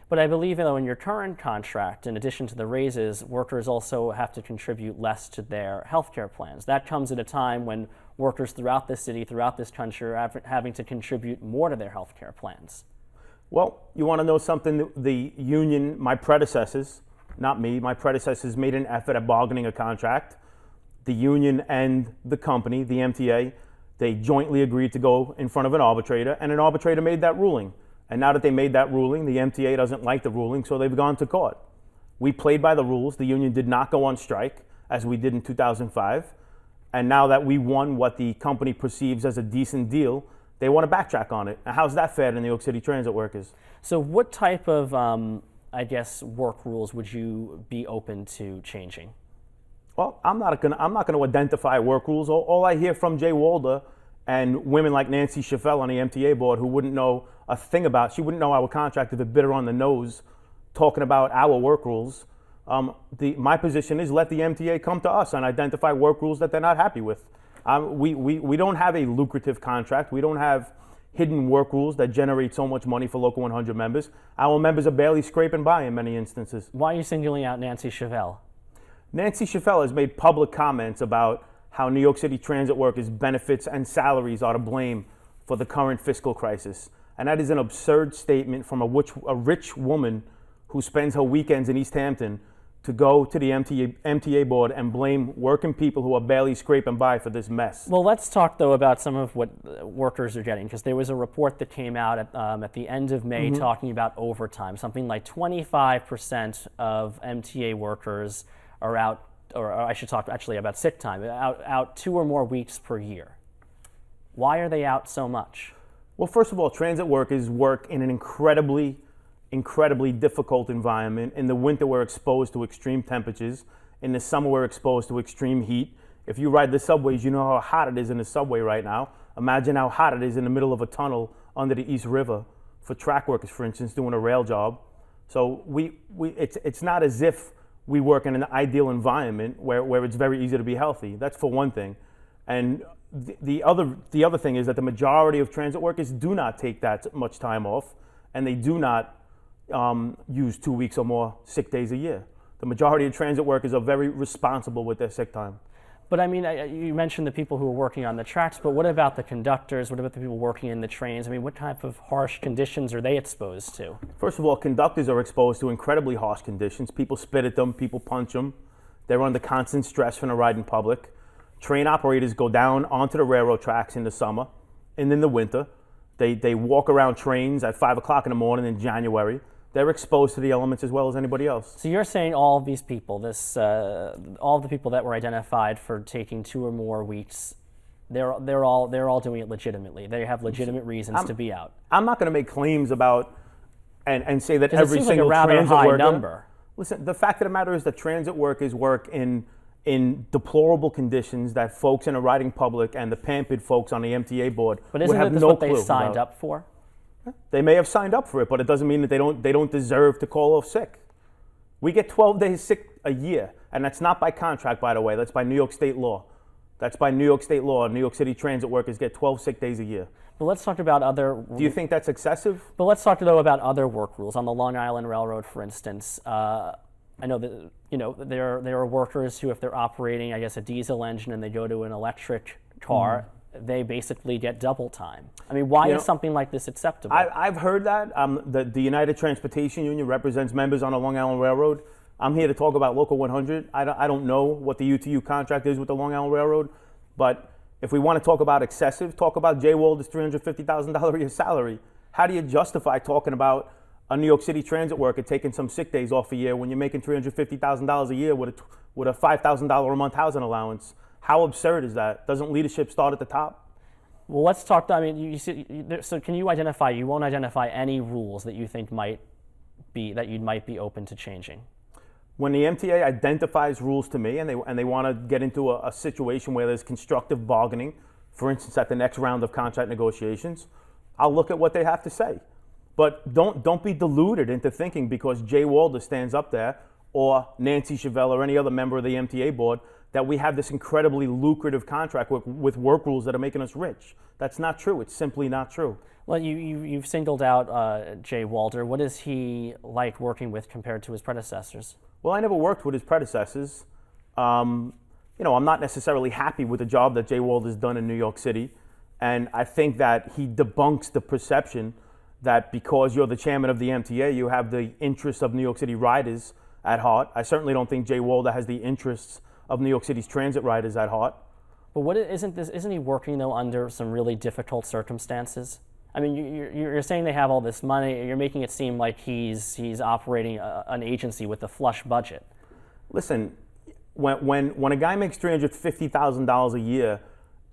But I believe, though, in your current contract, in addition to the raises, workers also have to contribute less to their health care plans. That comes at a time when workers throughout the city, throughout this country, are having to contribute more to their health care plans. Well, you want to know something? The union, my predecessors, not me, my predecessors made an effort at bargaining a contract. The union and the company, the MTA, they jointly agreed to go in front of an arbitrator, and an arbitrator made that ruling. And now that they made that ruling, the MTA doesn't like the ruling, so they've gone to court. We played by the rules. The union did not go on strike, as we did in 2005. And now that we won what the company perceives as a decent deal, they want to backtrack on it. And how's that fair to New York City transit workers? So what type of, I guess, work rules would you be open to changing? Well, I'm not going to identify work rules. All I hear from Jay Walder and women like Nancy Schaffel on the MTA board who wouldn't know a thing about, she wouldn't know our contract if it bit her on the nose, talking about our work rules. My position is let the MTA come to us and identify work rules that they're not happy with. We don't have a lucrative contract. We don't have hidden work rules that generate so much money for Local 100 members. Our members are barely scraping by in many instances. Why are you singling out Nancy Schaffel? Nancy Schaffel has made public comments about how New York City transit workers' benefits and salaries are to blame for the current fiscal crisis. And that is an absurd statement from a rich woman who spends her weekends in East Hampton to go to the MTA board and blame working people who are barely scraping by for this mess. Well, let's talk, though, about some of what workers are getting, because there was a report that came out at the end of May talking about overtime. Something like 25% of MTA workers are out, or I should talk actually about sick time, out 2 or more weeks per year. Why are they out so much? Well, first of all, transit workers work in an incredibly difficult environment. In the winter, we're exposed to extreme temperatures. In the summer, we're exposed to extreme heat. If you ride the subways, you know how hot it is in the subway right now. Imagine how hot it is in the middle of a tunnel under the East River for track workers, for instance, doing a rail job. So it's not as if we work in an ideal environment where it's very easy to be healthy. That's for one thing. And the other thing is that the majority of transit workers do not take that much time off, and they do not use 2 weeks or more sick days a year. The majority of transit workers are very responsible with their sick time. But I mean, you mentioned the people who are working on the tracks, but what about the conductors? What about the people working in the trains? I mean, what type of harsh conditions are they exposed to? First of all, conductors are exposed to incredibly harsh conditions. People spit at them, people punch them. They're under constant stress from the riding public. Train operators go down onto the railroad tracks in the summer, and in the winter, they walk around trains at 5 o'clock in the morning in January. They're exposed to the elements as well as anybody else. So you're saying all of these people, all of the people that were identified for taking 2 or more weeks, they're all doing it legitimately. They have legitimate reasons to be out. I'm not going to make claims about and say that every it seems single like a rather transit high worker. Number. Listen, the fact of the matter is that transit workers work in deplorable conditions that folks in the riding public and the pampered folks on the MTA board but would have isn't this no what clue they signed about. up for? They may have signed up for it, but it doesn't mean that they don't deserve to call off sick. We get 12 days sick a year, and that's not by contract, by the way. That's by New York State law. That's by New York State law. New York City transit workers get 12 sick days a year. But let's talk about other. Do you think that's excessive? But let's talk though about other work rules on the Long Island Railroad, for instance. I know that there are workers who, if they're operating, I guess, a diesel engine and they go to an electric car, they basically get double time. I mean, why is something like this acceptable? I've heard that. The United Transportation Union represents members on the Long Island Railroad. I'm here to talk about Local 100. I don't know what the UTU contract is with the Long Island Railroad, but if we want to talk about excessive, talk about Jay Walder's $350,000 a year salary. How do you justify talking about a New York City transit worker taking some sick days off a year when you're making $350,000 a year with a $5,000 a month housing allowance? How absurd is that? Doesn't leadership start at the top? Well, let's talk. I mean, so can you identify? You won't identify any rules that you think might be open to changing. When the MTA identifies rules to me and they want to get into a situation where there's constructive bargaining, for instance, at the next round of contract negotiations, I'll look at what they have to say. But don't be deluded into thinking because Jay Walder stands up there or Nancy Schaffel or any other member of the MTA board that we have this incredibly lucrative contract with work rules that are making us rich. That's not true. It's simply not true. Well, you've singled out Jay Walter. What is he like working with compared to his predecessors? Well, I never worked with his predecessors. I'm not necessarily happy with the job that Jay Walter's done in New York City. And I think that he debunks the perception that because you're the chairman of the MTA, you have the interests of New York City riders at heart. I certainly don't think Jay Walter has the interests of New York City's transit riders at heart. But isn't he working, though, under some really difficult circumstances? I mean, you're saying they have all this money. You're making it seem like he's operating an agency with a flush budget. Listen, when a guy makes $350,000 a year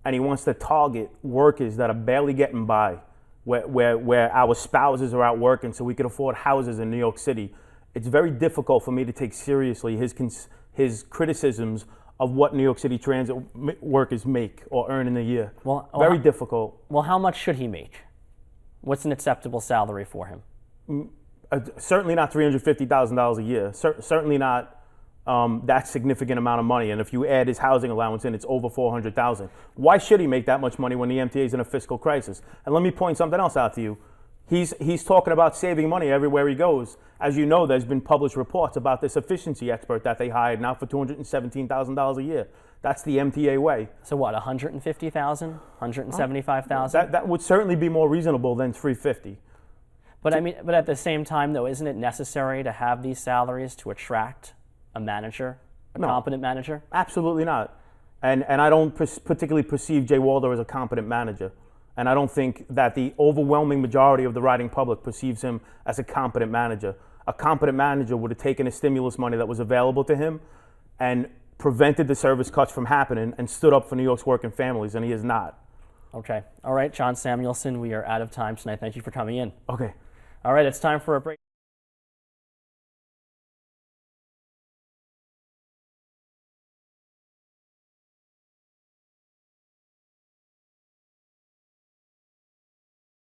and he wants to target workers that are barely getting by, where our spouses are out working so we can afford houses in New York City, it's very difficult for me to take seriously his criticisms of what New York City transit workers make or earn in a year. Very difficult. Well, how much should he make? What's an acceptable salary for him? Certainly not $350,000 a year. Certainly not that significant amount of money. And if you add his housing allowance in, it's over $400,000. Why should he make that much money when the MTA is in a fiscal crisis? And let me point something else out to you. He's talking about saving money everywhere he goes. As you know, there's been published reports about this efficiency expert that they hired now for $217,000 a year. That's the MTA way. So what, $150,000, $175,000? That would certainly be more reasonable than $350,000. But at the same time, though, isn't it necessary to have these salaries to attract a manager, competent manager? Absolutely not. And I don't particularly perceive Jay Walter as a competent manager. And I don't think that the overwhelming majority of the riding public perceives him as a competent manager. A competent manager would have taken the stimulus money that was available to him and prevented the service cuts from happening and stood up for New York's working families, and he is not. Okay. All right, John Samuelsen, we are out of time tonight. Thank you for coming in. Okay. All right, it's time for a break.